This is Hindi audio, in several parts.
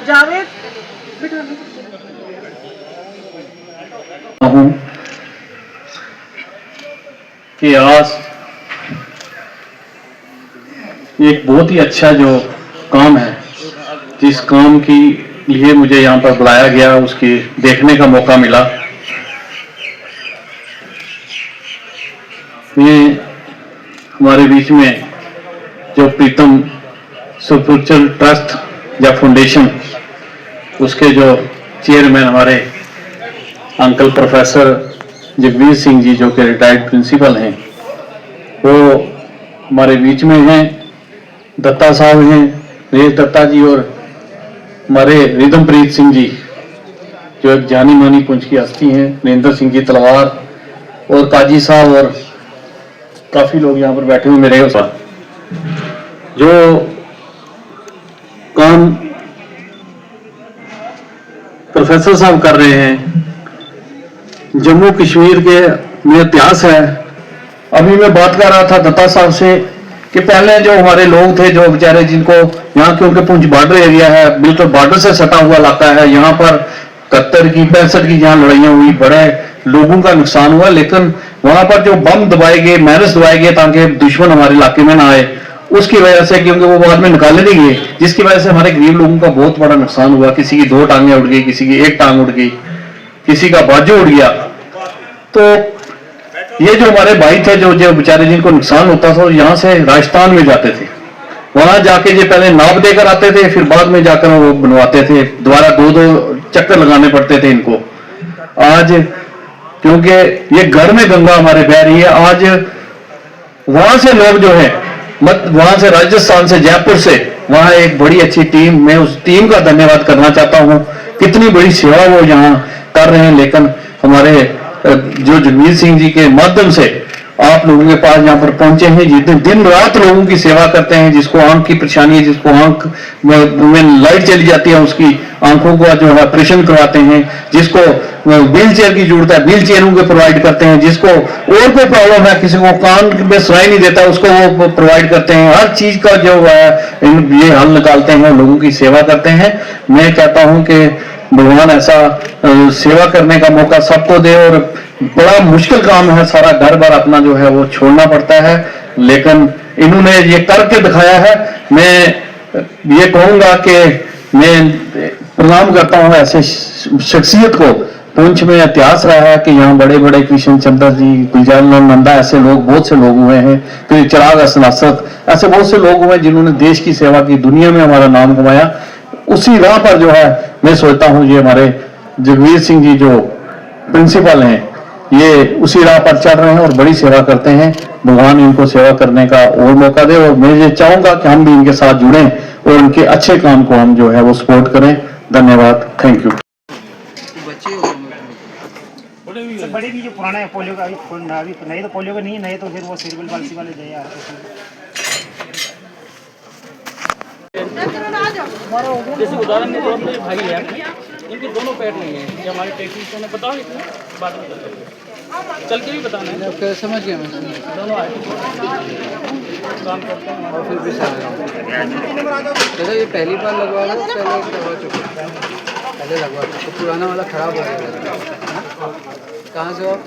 जावेद कि आज एक बहुत ही अच्छा जो काम है, जिस काम की लिए मुझे यहाँ पर बुलाया गया, उसकी देखने का मौका मिला। ये हमारे बीच में जो प्रीतम स्पिरिचुअल ट्रस्ट या फाउंडेशन, उसके जो चेयरमैन हमारे अंकल प्रोफेसर जगवीर सिंह जी, जो कि रिटायर्ड प्रिंसिपल हैं, वो हमारे बीच में हैं। दत्ता साहब हैं, नरेश दत्ता जी, और हमारे रिदमप्रीत सिंह जी, जो एक जानी मानी पुंछ की हस्ती हैं, नरेंद्र सिंह जी तलवार, और काजी साहब, और काफी लोग यहाँ पर बैठे हुए मेरे साथ। जो काम प्रोफेसर साहब कर रहे हैं, जम्मू कश्मीर के में इतिहास है। अभी मैं बात कर रहा था दत्ता साहब से कि पहले जो हमारे लोग थे, जो बेचारे, जिनको यहाँ, क्योंकि पुंछ बॉर्डर एरिया है, बिल्कुल बॉर्डर से सटा हुआ इलाका है, यहाँ पर 71 की 65 की जहाँ लड़ाइयाँ हुई, बड़े लोगों का नुकसान हुआ, लेकिन वहां पर जो बम दबाए गए, मैनस दबाए गए ताकि दुश्मन हमारे इलाके में ना आए, उसकी वजह से, क्योंकि वो बाद में निकाले नहीं गए, जिसकी वजह से हमारे गरीब लोगों का बहुत बड़ा नुकसान हुआ। किसी की 2 टांगें उड़ गई, किसी की 1 टांग उड़ गई, किसी का बाजू उड़ गया। तो ये जो हमारे भाई थे, जो जो बेचारे जिनको नुकसान होता था, यहाँ से राजस्थान में जाते थे, वहां जाके ये पहले नाप देकर आते थे, फिर बाद में जाकर वो बनवाते थे, दोबारा 2-2 चक्कर लगाने पड़ते थे इनको। आज क्योंकि ये घर में गंगा हमारे बह रही है, आज वहां से लोग जो है, वहां से राजस्थान से, जयपुर से, वहां एक बड़ी अच्छी टीम, मैं उस टीम का धन्यवाद करना चाहता हूं। कितनी बड़ी सेवा वो यहाँ कर रहे हैं, लेकिन हमारे जो जगवीर सिंह जी के माध्यम से आप लोगों के पास यहाँ पर पहुंचे हैं, जितने दिन रात लोगों की सेवा करते हैं, जिसको आंख की परेशानी है, जिसको आंख में लाइट चली जाती है, उसकी आंखों का जो है ऑपरेशन करवाते हैं, जिसको व्हील चेयर की जरूरत है, व्हील चेयरों को प्रोवाइड करते हैं, जिसको और कोई प्रॉब्लम है, किसी को कान में सुनाई नहीं देता, उसको वो प्रोवाइड करते हैं। हर चीज का जो है ये हल निकालते हैं, लोगों की सेवा करते हैं। मैं कहता हूं कि भगवान ऐसा सेवा करने का मौका सबको दे, और बड़ा मुश्किल काम है, सारा घर बार अपना जो है वो छोड़ना पड़ता है, लेकिन इन्होंने ये करके दिखाया है। मैं ये कहूंगा कि मैं प्रणाम करता हूं ऐसे शख्सियत को। पुंछ में इतिहास रहा है कि यहाँ बड़े बड़े कृष्ण चंद्र जी, गुलजार लाल नंदा, ऐसे लोग, बहुत से लोग हुए हैं, फिर चिराग असनासत, ऐसे बहुत से लोग हुए जिन्होंने देश की सेवा की, दुनिया में हमारा नाम कमाया। उसी राह पर जो है, मैं सोचता हूं ये हमारे जगवीर सिंह जी जो प्रिंसिपल हैं, ये उसी राह पर चल रहे हैं और बड़ी सेवा करते हैं। भगवान इनको सेवा करने का और मौका दे, और मैं ये चाहूंगा कि हम भी इनके साथ जुड़ें और उनके अच्छे काम को हम जो है वो सपोर्ट करें। धन्यवाद, थैंक यू। बड़े भी जो पुराना है पोलियो का, अभी नहीं तो पोलियो का नहीं है, नहीं तो फिर वो सेरिब्रल पाल्सी वाले दे यार। जैसे उदाहरण के तौर पर भाई है, इनके दोनों पैर नहीं है, ये हमारे टेक्नीशियन ने बताओ, इतने बाद में चल के भी बताना है। समझ गया मैं, दोनों आए काम करते हैं और फिर भी ये पहली बार लगवा रहा, पहले लगवा चुका, पहले लगवा तो पुराना वाला खराब हो गया। कहाँ से आप?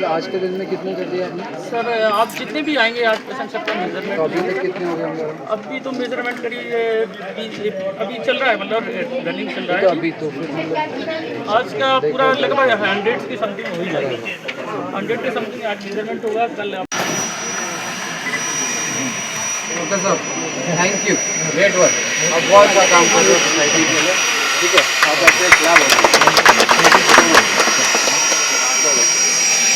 आज के दिन में कितने कर दिया आपने? सर आप जितने भी आएंगे 8% सबका मेजरमेंट। अभी तक कितने हो गए? अभी तो मेजरमेंट करिए, अभी चल रहा है, मतलब रनिंग चल रहा है। तो अभी तो फिर आज का पूरा लगभग 100 की समथिंग हो ही जाएगी, 100 के समथिंग आज मेजरमेंट होगा। कल okay sir, thank you, great work. आप बहुत सा काम कर रहे हो सोसाइटी के लिए, ठीक है, आप अपने खिलाफ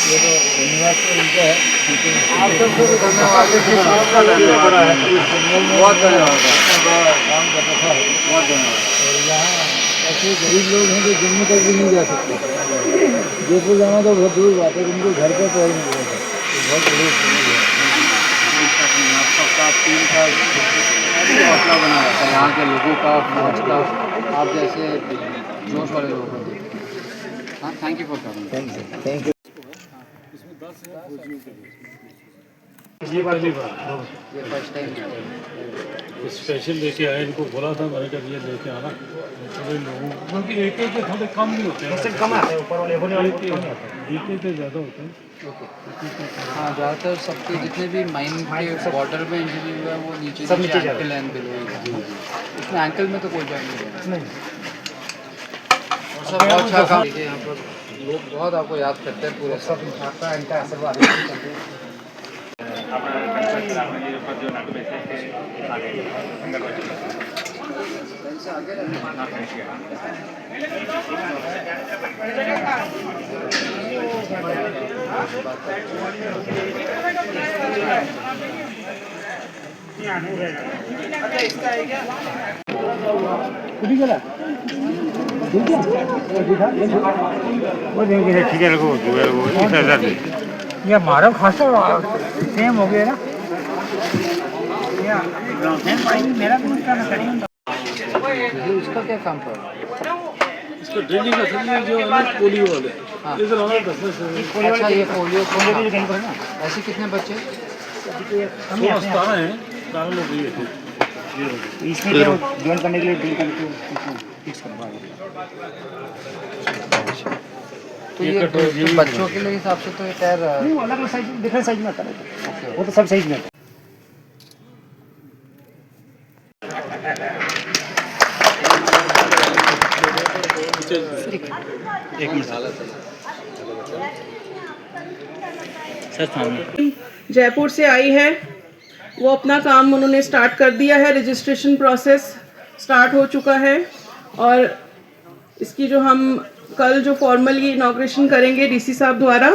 ये तो धन्यवाद तो इनका है, आप सबको धन्यवाद, बहुत धन्यवाद, काम करता था, बहुत धन्यवाद। और यहाँ ऐसे गरीब लोग हैं जो जम्मू तक भी नहीं जा सकते, जयपुर जाना तो बहुत दूर बात है, उनको घर पर पहुँच नहीं रहा था। बहुत बड़ी उपलब्धि है। आपका टीम का हौसला बना रहता है, यहाँ के लोगों का, फौज का, आप जैसे जोश वाले लोगों का। हाँ, thank you for coming. Thank you. ये पहली बार ये फर्स्ट टाइम स्पेशल लेके आए, इनको बोला था मैंने कहा ये लेके आना थोड़े लोगों, क्योंकि एक एक के थोड़े कम भी होते हैं, उससे कम आते हैं, ऊपर वाले होने वाले कम आते हैं। एक के ज़्यादा होते हैं। हाँ, ज़्यादातर सबके जितने भी माइन के बॉर्डर में इंजरी हुआ है वो नीचे सब नीचे जा एंकल एंड बिलो ही है। इसमें एंकल में तो कोई जॉइन नहीं है। नहीं, और सब बहुत अच्छा काम देखिए, यहाँ पर लोग बहुत आपको याद करते हैं पूरे सब। आपका इनका आशीर्वाद है। वो देखिए ठीक है, रखो ये हमारा खासा सेम हो गया ना। मेरा भी उसका ना करी उसका क्या काम कर इसका डेली का था, ये जो है ना पोलियो वाले, हाँ। इधर आना 10 अच्छा, ये पोलियो पोलियो भी कहीं पर है ना। ऐसे कितने बच्चे? 16-17 हैं, 17 लोग ये थे। इसमें क्या ज्वाइन करने के लिए बिल करके फिक्स करवा तो ये तो बच्चों के लिए हिसाब से तो ये टायर नहीं, अलग अलग साइज, डिफरेंट साइज में आता है, वो तो सब साइज में आता है। जयपुर से आई है, वो अपना काम उन्होंने स्टार्ट कर दिया है, रजिस्ट्रेशन प्रोसेस स्टार्ट हो चुका है और इसकी जो हम कल जो फॉर्मली इनॉग्रेशन करेंगे डीसी साहब द्वारा।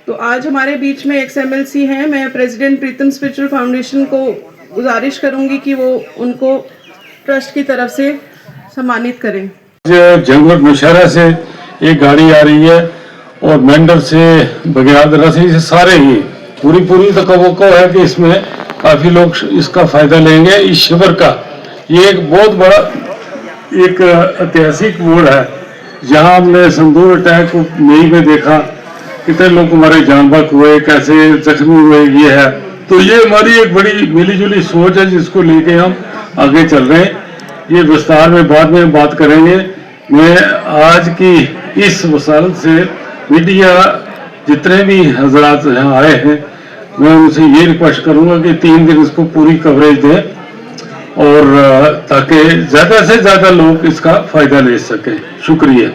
तो आज हमारे बीच में XMLC हैं, मैं प्रेसिडेंट प्रीतम स्पिरिचुअल फाउंडेशन को गुजारिश करूंगी कि वो उनको ट्रस्ट की तरफ से सम्मानित करें। जंगल मुशहरा से एक गाड़ी आ रही है और मेंढर से बघियादरा से सारे ही पूरी तवक्को है कि इसमें काफी लोग इसका फायदा लेंगे। इस शिविर का ये एक बहुत बड़ा एक ऐतिहासिक मोड़ है, जहां हमने संदूर अटैक को मई में देखा, कितने लोग हमारे जान बच हुए, कैसे जख्मी हुए, ये है। तो ये हमारी एक बड़ी मिलीजुली सोच है जिसको लेके हम आगे चल रहे हैं। ये विस्तार में बाद में बात करेंगे। मैं आज की इस वसालत से मीडिया जितने भी हजरात यहाँ आए हैं, मैं उनसे ये रिक्वेस्ट करूंगा कि 3 दिन इसको पूरी कवरेज दें और ताकि ज्यादा से ज्यादा लोग इसका फायदा ले सकें। शुक्रिया।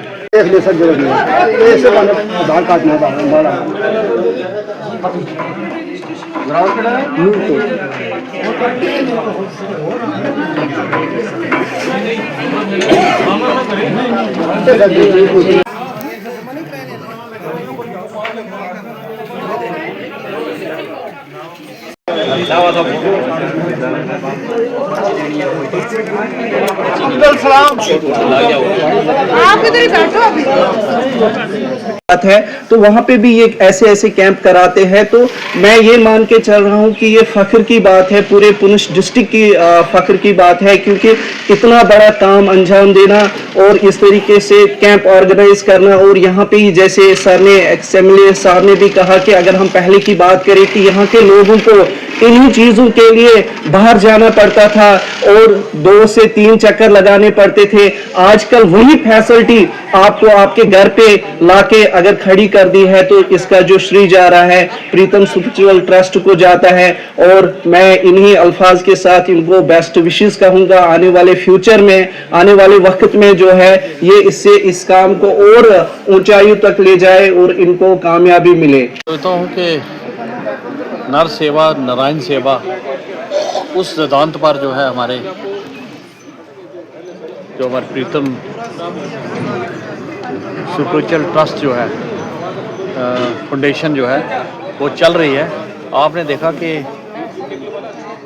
आप इधर ही बैठो अभी। बात है तो वहाँ पे भी ये ऐसे कैंप कराते हैं। तो मैं ये मान के चल रहा हूँ कि ये फख्र की बात है, पूरे पुंछ डिस्ट्रिक्ट की फख्र की बात है, क्योंकि इतना बड़ा काम अंजाम देना और इस तरीके से कैंप ऑर्गेनाइज करना। और यहाँ पे ही जैसे सर ने XMLA साहब ने भी कहा कि अगर हम पहले की बात करें कि यहाँ के लोगों को इन्हीं चीज़ों के लिए बाहर जाना पड़ता था और 2 से 3 चक्कर लगाने पड़ते थे, आजकल वही फैसिलिटी आपको आपके घर पे लाके अगर खड़ी कर दी है, तो इसका जो श्री जा रहा है प्रीतम स्पिरिचुअल ट्रस्ट को जाता है। और मैं इन्हीं अल्फाज के साथ इनको बेस्ट विशेस कहूँगा आने वाले फ्यूचर में, आने वाले वक्त में जो है ये इससे इस काम को और ऊंचाइयों तक ले जाए और इनको कामयाबी मिले। सोचता हूँ कि नर सेवा नारायण सेवा उस सिद्धांत पर जो है हमारे प्रीतम स्पिरिचुअल ट्रस्ट जो है फाउंडेशन जो है वो चल रही है। आपने देखा कि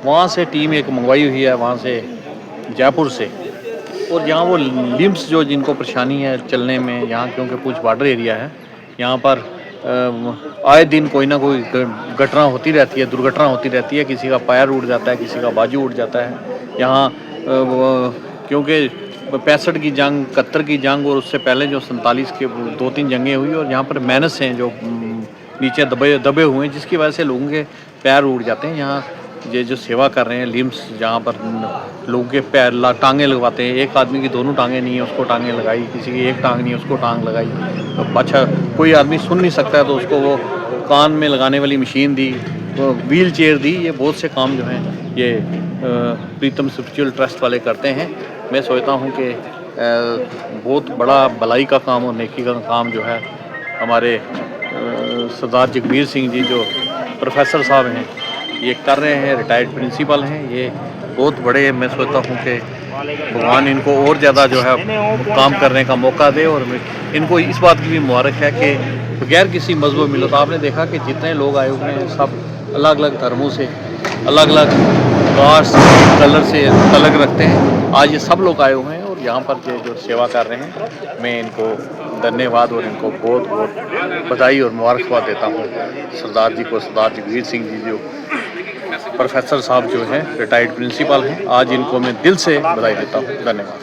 वहाँ से टीम एक मंगवाई हुई है, वहाँ से जयपुर से, और यहाँ वो लिम्स जो जिनको परेशानी है चलने में, यहाँ क्योंकि कुछ बॉर्डर एरिया है, यहाँ पर आए दिन कोई ना कोई घटना होती रहती है, दुर्घटना होती रहती है, किसी का पैर उड़ जाता है, किसी का बाजू उड़ जाता है। यहाँ क्योंकि 65 की जंग, 71 की जंग और उससे पहले जो 47 के 2-3 जंगें हुई और यहाँ पर मैनस हैं जो नीचे दबे हुए हैं, जिसकी वजह से लोगों के पैर उड़ जाते हैं। यहाँ ये जो सेवा कर रहे हैं लिम्स, जहाँ पर लोगों के पैर टांगें लगवाते हैं, एक आदमी की दोनों टांगें नहीं है उसको टांगें लगाई, किसी की एक टांग नहीं है उसको टांग लगाई। तो अच्छा कोई आदमी सुन नहीं सकता है तो उसको वो कान में लगाने वाली मशीन दी, वो व्हील चेयर दी। ये बहुत से काम जो हैं ये प्रीतम स्पिरिचुअल ट्रस्ट वाले करते हैं। मैं सोचता हूँ कि बहुत बड़ा भलाई का काम और नेकी का काम जो है हमारे सरदार जगबीर सिंह जी जो प्रोफेसर साहब हैं ये कर रहे हैं, रिटायर्ड प्रिंसिपल हैं। ये बहुत बड़े, मैं सोचता हूँ कि भगवान इनको और ज़्यादा जो है काम करने का मौका दे। और इनको इस बात की भी मुबारक है कि बगैर किसी मजहब मिलो, तो आपने देखा कि जितने लोग आए हुए हैं सब अलग अलग धर्मों से, अलग अलग कास्ट कलर से तलक रखते हैं। आज ये सब लोग आए हुए हैं और यहाँ पर ये जो सेवा कर रहे हैं, मैं इनको धन्यवाद और इनको बहुत बहुत बधाई और मुबारकबाद देता हूँ सरदार जी को। सरदार जगबीर सिंह जी जो प्रोफेसर साहब जो हैं रिटायर्ड प्रिंसिपल हैं, आज इनको मैं दिल से बधाई देता हूँ। धन्यवाद।